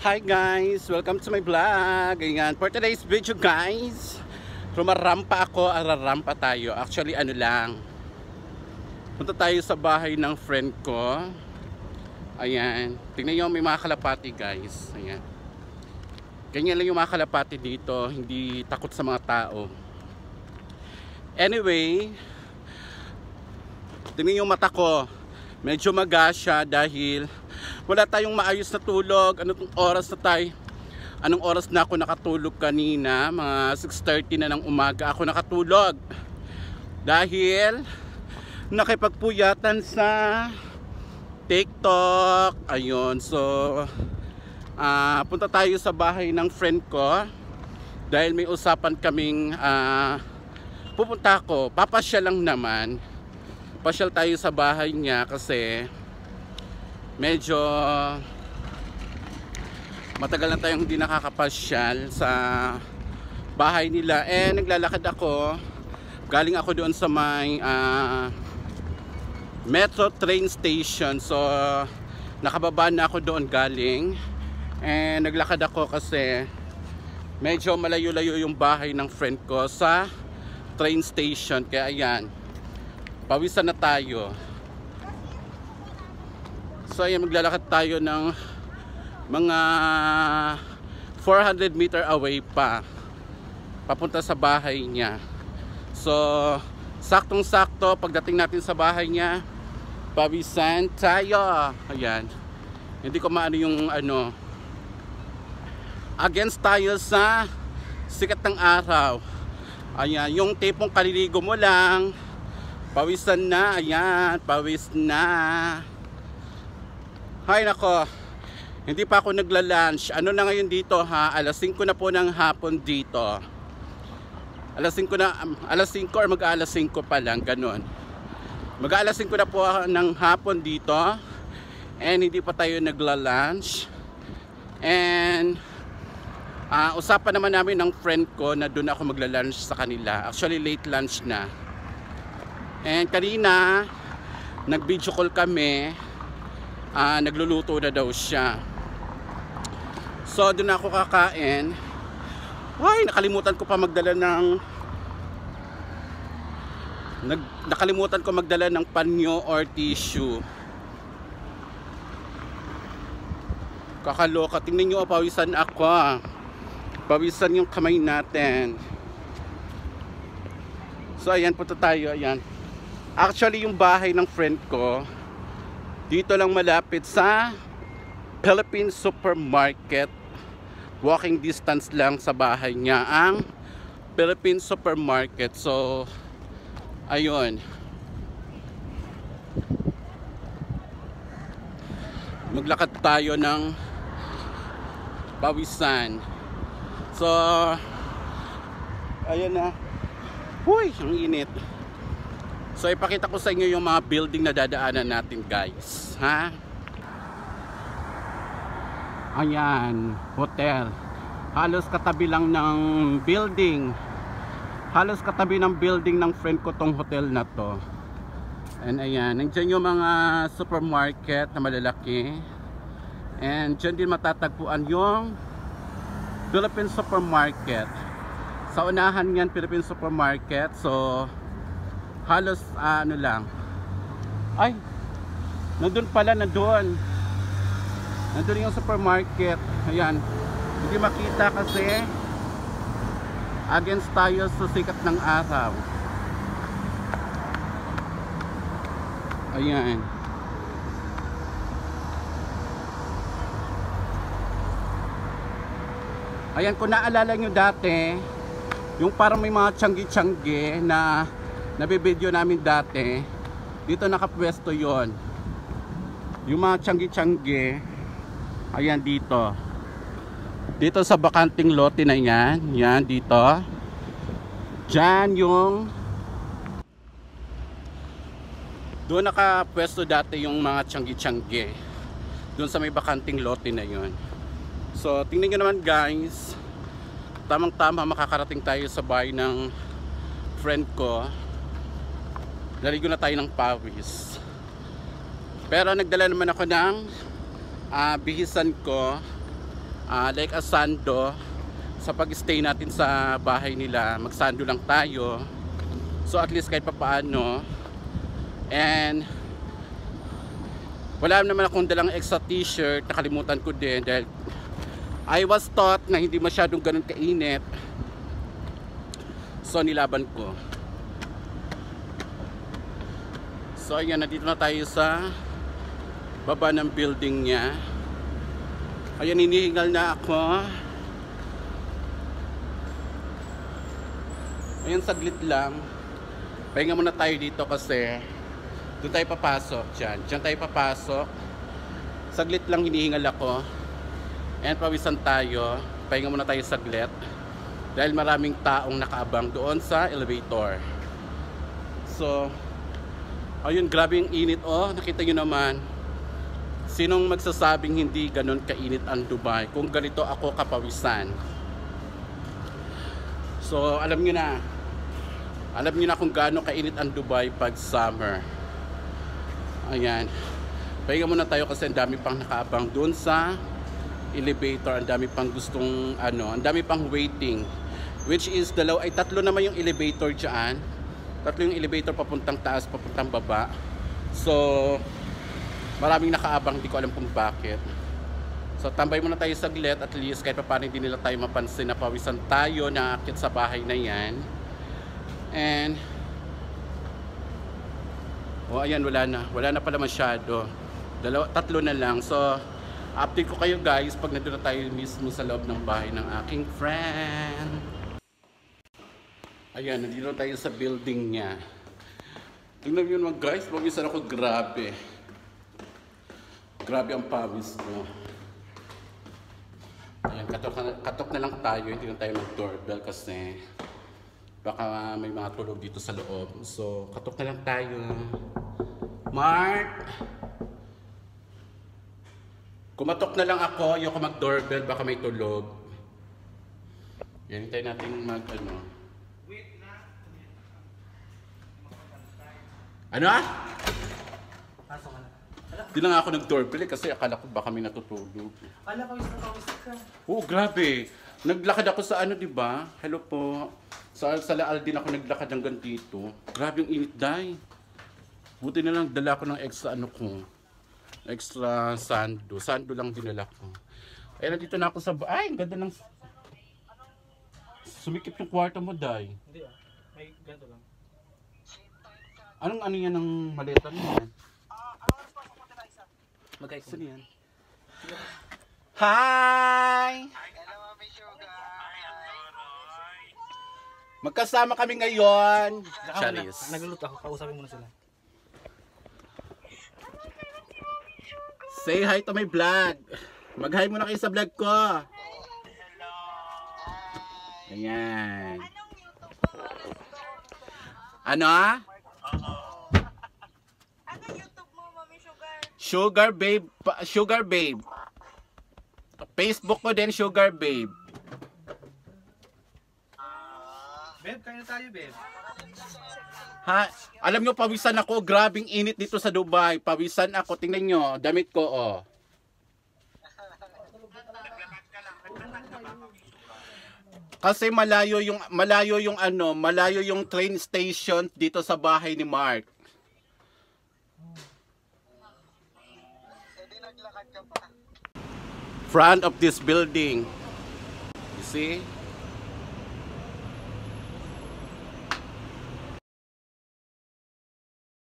Hi guys! Welcome to my vlog! Ayan, for today's video guys, rumarampa ako, ararampa tayo. Actually ano lang, punta tayo sa bahay ng friend ko. Ayan, tingnan nyo, may mga kalapati guys. Ayan, ganyan lang yung mga kalapati dito, hindi takot sa mga tao. Anyway, tingnan yung mata ko, medyo magasya dahil wala tayong maayos na tulog. Anong oras na ako nakatulog kanina? Mga 6:30 na ng umaga ako nakatulog. Dahil nakipagpuyatan sa TikTok. Ayun, so punta tayo sa bahay ng friend ko dahil may usapan kaming pupunta ako. Papasyal lang naman. Pasyal tayo sa bahay niya kasi medyo matagal na tayong hindi nakakapasyal sa bahay nila. Naglalakad ako, galing ako doon sa may metro train station. So nakababa na ako doon galing, naglakad ako kasi medyo malayo-layo yung bahay ng friend ko sa train station. Kaya ayan, pawisan na tayo. So ayan, maglalakad tayo ng mga 400 meter away pa papunta sa bahay niya. So saktong sakto pagdating natin sa bahay niya, pawisan tayo. Ayan, hindi ko maano yung against tayo sa sikat ng araw. Ayan, yung tipong kaliligo mo lang, pawisan na. Ayan, pawis na. Hay nako, hindi pa ako nagla-lunch. Ano na ngayon dito ha? Alas 5 na po ng hapon dito. Alas 5 or mag-alas 5 pa lang, ganun. Mag-alas 5 na po ng hapon dito. And hindi pa tayo nagla-lunch. And usapan naman namin ng friend ko na doon ako magla-lunch sa kanila. Actually late lunch na. And kanina nag-video call kami. Nagluluto na daw siya. So doon ako kakain. Ay, nakalimutan ko magdala ng panyo or tissue. Kakaloka, tingnan nyo, pawisan ako. Pawisan yung kamay natin. So ayan, punta tayo. Ayan, actually yung bahay ng friend ko dito lang malapit sa Philippine Supermarket. Walking distance lang sa bahay niya ang Philippine Supermarket. So ayun, maglakad tayo ng pawisan. So ayun na. Huy, ang init. So ipakita ko sa inyo yung mga building na dadaanan natin guys, ha? Ayan, hotel. Halos katabi lang ng building. Halos katabi ng building ng friend ko tong hotel na to. And ayan, nandiyan yung mga supermarket na malalaki. And dyan din matatagpuan yung Philippine Supermarket. Sa unahan yan, Philippine Supermarket. So halos ano lang. Ay, nandun pala, nandun yung supermarket. Ayan, hindi makita kasi against tayo sa sikat ng araw. Ayan, ayan, kung naalala nyo dati yung parang may mga tiyanggi-tiyanggi na nabibideo namin dati, dito nakapwesto yon. Yung mga tiyanggi-tiyanggi, ayan dito sa bakanting lote na yan. Yan dito, dyan yung doon nakapwesto dati yung mga tiyanggi-tiyanggi, doon sa may bakanting lote na yon. So tingnan nyo naman guys, tamang tama makakarating tayo sa bahay ng friend ko. Naligo na tayo ng pawis. Pero nagdala naman ako ng bihisan ko like a sando sa pag-stay natin sa bahay nila. Magsando lang tayo. So at least kahit papaano. And wala naman akong dalang extra t-shirt. Nakalimutan ko din dahil I was taught na hindi masyadong ganun kainit. So nilaban ko. So ayan, nandito na tayo sa baba ng building niya. Ayan, hinihingal na ako. Ayan, saglit lang. Pahinga muna tayo dito kasi doon tayo papasok. Diyan tayo papasok. Saglit lang hinihingal ako. Ayan, pawisan tayo. Pahinga muna tayo saglit. Dahil maraming taong nakaabang doon sa elevator. So, ayun, grabe yung init. Oh, nakita nyo naman. Sinong magsasabing hindi ganun kainit ang Dubai? Kung ganito ako kapawisan. So, alam nyo na. Alam nyo na kung gaano kainit ang Dubai pag summer. Ayan. Pahinga muna tayo kasi ang dami pang nakaabang doon sa elevator. Ang dami pang gustong, ang dami pang waiting. Which is, tatlo naman yung elevator dyan. Tatlo yung elevator papuntang taas, papuntang baba. So, maraming nakaabang, hindi ko alam kung bakit. So, tambay muna tayo saglit. At least, kahit pa paano hindi nila tayo mapansin na pawisan tayo na akit sa bahay na yan. And ayan, wala na pala masyado. Tatlo na lang. So update ko kayo guys pag nandun na tayo mismo sa loob ng bahay ng aking friend. Ayan, nandito tayo sa building niya. Tingnan nyo naman guys, pawisan ako. Grabe ang pawis ko. Ayan, katok na lang tayo. Hindi na tayo mag-doorbell kasi baka may mga tulog dito sa loob. So, katok na lang tayo. Mark! Kumatok na lang ako. Ayoko mag-doorbell. Baka may tulog. Yan, hintayin natin Wait na. Ano? Pasok ka na. Di na nga ako nag-doorbell kasi akala ko baka may natutulog. Ala, pawis ka. Oh, grabe. Naglakad ako sa di ba? Hello po. Sa Laal din ako naglakad hanggang dito. Grabe yung init, day. Buti na lang dala ko ng extra extra sando. Sando lang dinala ko. Ay, nandito na ako sa... Ay, ang ganda ng... Sumikip yung kwarto mo, day. Hindi may ganito lang. Anong yan ng maleta mo yan? Magkaya Saan yan? Hi! Magkasama kami ngayon. Charis. Nagluluto ako, kausapin muna sila. Say hi to my vlog. Mag-hi muna kayo sa vlog ko. Hello. Ayan. Anong YouTube mo? Ano? Anong YouTube mo, Mami Sugar? Sugar Babe. Facebook ko din, Sugar Babe. Babe, kaya tayo, babe. Ha? Alam nyo, pawisan ako. Grabing init dito sa Dubai. Pawisan ako. Tingnan nyo, damit ko, oh. Kasi malayo yung train station dito sa bahay ni Mark. Front of this building. You see?